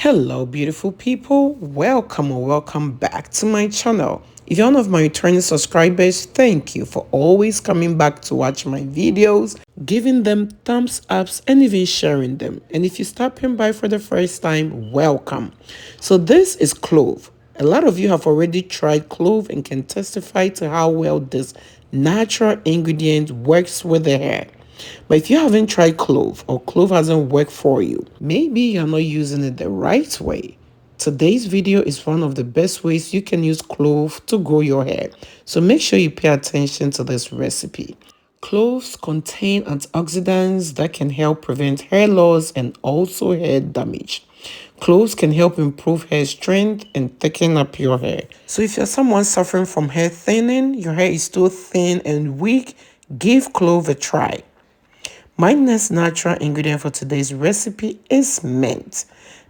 Hello, beautiful people. Welcome or welcome back to my channel. If you're one of my returning subscribers, thank you for always coming back to watch my videos, giving them thumbs ups, and even sharing them. And if you're stopping by for the first time, welcome. So this is clove. A lot of you have already tried clove and can testify to how well this natural ingredient works with the hair. But if you haven't tried clove or clove hasn't worked for you, maybe you're not using it the right way. Today's video is one of the best ways you can use clove to grow your hair. So make sure you pay attention to this recipe. Cloves contain antioxidants that can help prevent hair loss and also hair damage. Cloves can help improve hair strength and thicken up your hair. So if you're someone suffering from hair thinning, your hair is too thin and weak, give clove a try. My next natural ingredient for today's recipe is mint.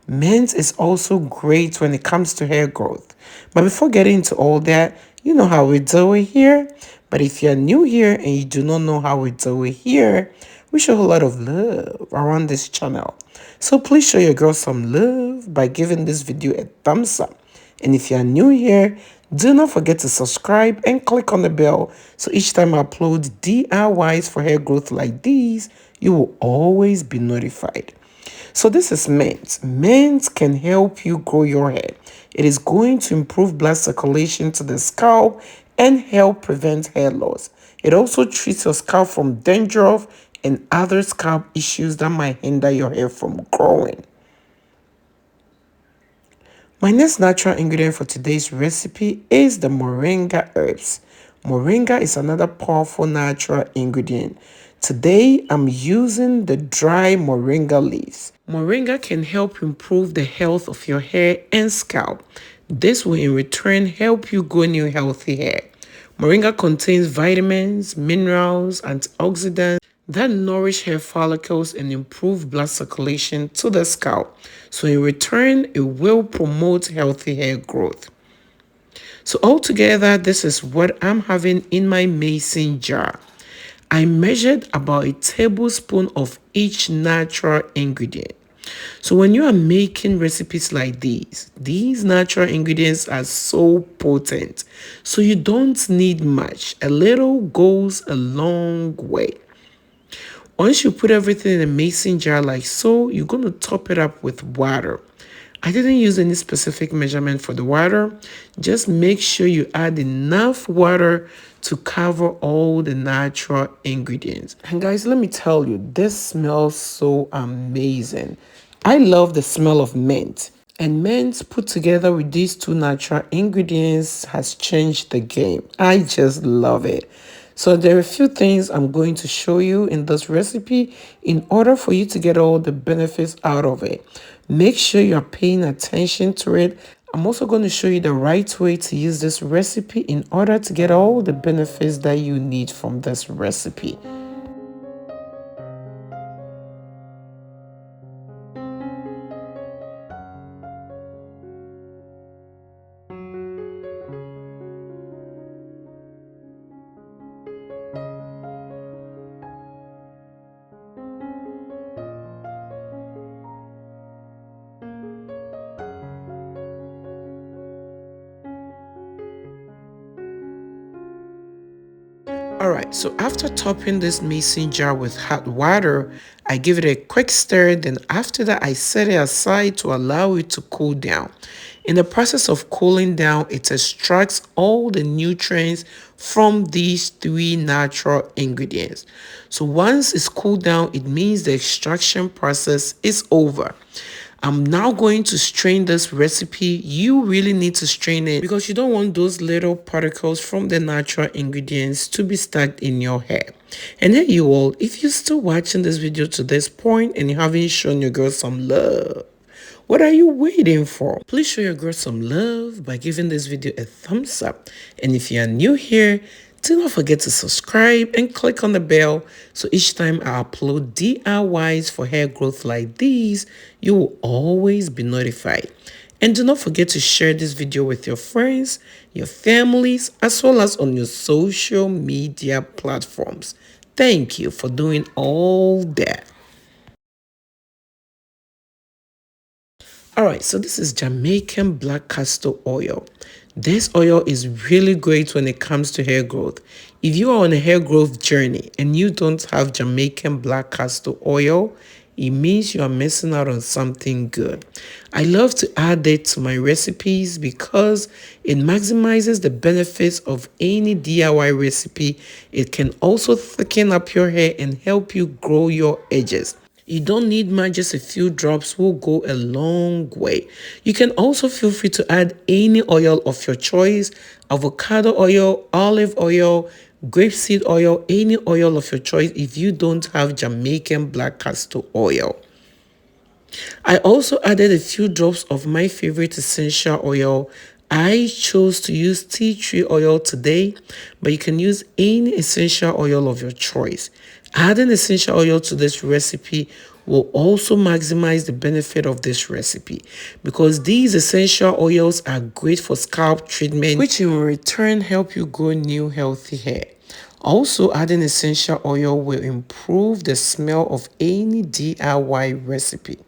Mint is also great when it comes to hair growth. But before getting into all that, you know how we do it here. But if you're new here and you do not know how we do it here, we show a lot of love around this channel. So please show your girl some love by giving this video a thumbs up. And if you're new here, do not forget to subscribe and click on the bell so each time I upload DIYs for hair growth like these, you will always be notified. So this is mint. Mint can help you grow your hair. It is going to improve blood circulation to the scalp and help prevent hair loss. It also treats your scalp from dandruff and other scalp issues that might hinder your hair from growing. My next natural ingredient for today's recipe is the moringa herbs. Moringa is another powerful natural ingredient. Today, I'm using the dry moringa leaves. Moringa can help improve the health of your hair and scalp. This will in return help you grow new healthy hair. Moringa contains vitamins, minerals, antioxidants that nourish hair follicles and improve blood circulation to the scalp. So in return, it will promote healthy hair growth. So altogether, this is what I'm having in my mason jar. I measured about a tablespoon of each natural ingredient. So when you are making recipes like these natural ingredients are so potent. So you don't need much. A little goes a long way. Once you put everything in a mason jar like so, you're going to top it up with water. I didn't use any specific measurement for the water. Just make sure you add enough water to cover all the natural ingredients. And guys, let me tell you, this smells so amazing. I love the smell of mint. And mint put together with these two natural ingredients has changed the game. I just love it. So there are a few things I'm going to show you in this recipe in order for you to get all the benefits out of it. Make sure you're paying attention to it. I'm also going to show you the right way to use this recipe in order to get all the benefits that you need from this recipe. Alright, so after topping this mason jar with hot water, I give it a quick stir. Then after that, I set it aside to allow it to cool down. In the process of cooling down, it extracts all the nutrients from these three natural ingredients. So once it's cooled down, it means the extraction process is over. I'm now going to strain this recipe. You really need to strain it because you don't want those little particles from the natural ingredients to be stuck in your hair. And hey you all, if you're still watching this video to this point and you haven't shown your girl some love, what are you waiting for? Please show your girl some love by giving this video a thumbs up. And if you are new here, do not forget to subscribe and click on the bell so each time I upload DIYs for hair growth like these, you will always be notified. And do not forget to share this video with your friends, your families, as well as on your social media platforms. Thank you for doing all that. All right, so this is Jamaican black castor oil. This oil is really great when it comes to hair growth. If you are on a hair growth journey and you don't have Jamaican black castor oil, it means you are missing out on something good. I love to add it to my recipes because it maximizes the benefits of any DIY recipe. It can also thicken up your hair and help you grow your edges. You don't need much, just a few drops will go a long way. You can also feel free to add any oil of your choice, avocado oil, olive oil, grapeseed oil, any oil of your choice if you don't have Jamaican black castor oil. I also added a few drops of my favorite essential oil. I chose to use tea tree oil today, but you can use any essential oil of your choice. Adding essential oil to this recipe will also maximize the benefit of this recipe because these essential oils are great for scalp treatment, which in return help you grow new healthy hair. Also, adding essential oil will improve the smell of any DIY recipe.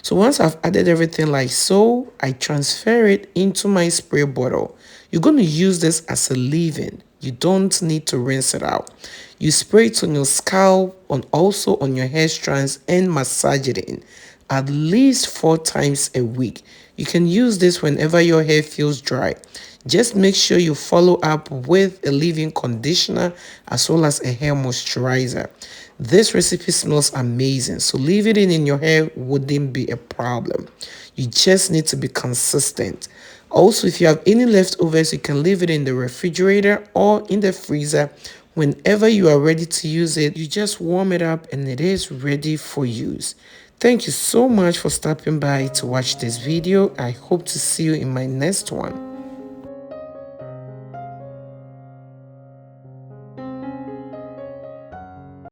So once I've added everything like so, I transfer it into my spray bottle. You're going to use this as a leave-in. You don't need to rinse it out. You spray it on your scalp and also on your hair strands and massage it in at least 4 times a week. You can use this whenever your hair feels dry. Just make sure you follow up with a leave-in conditioner as well as a hair moisturizer. This recipe smells amazing, so leaving it in your hair wouldn't be a problem. You just need to be consistent. Also, if you have any leftovers, you can leave it in the refrigerator or in the freezer. Whenever you are ready to use it, you just warm it up and it is ready for use. Thank you so much for stopping by to watch this video. I hope to see you in my next one.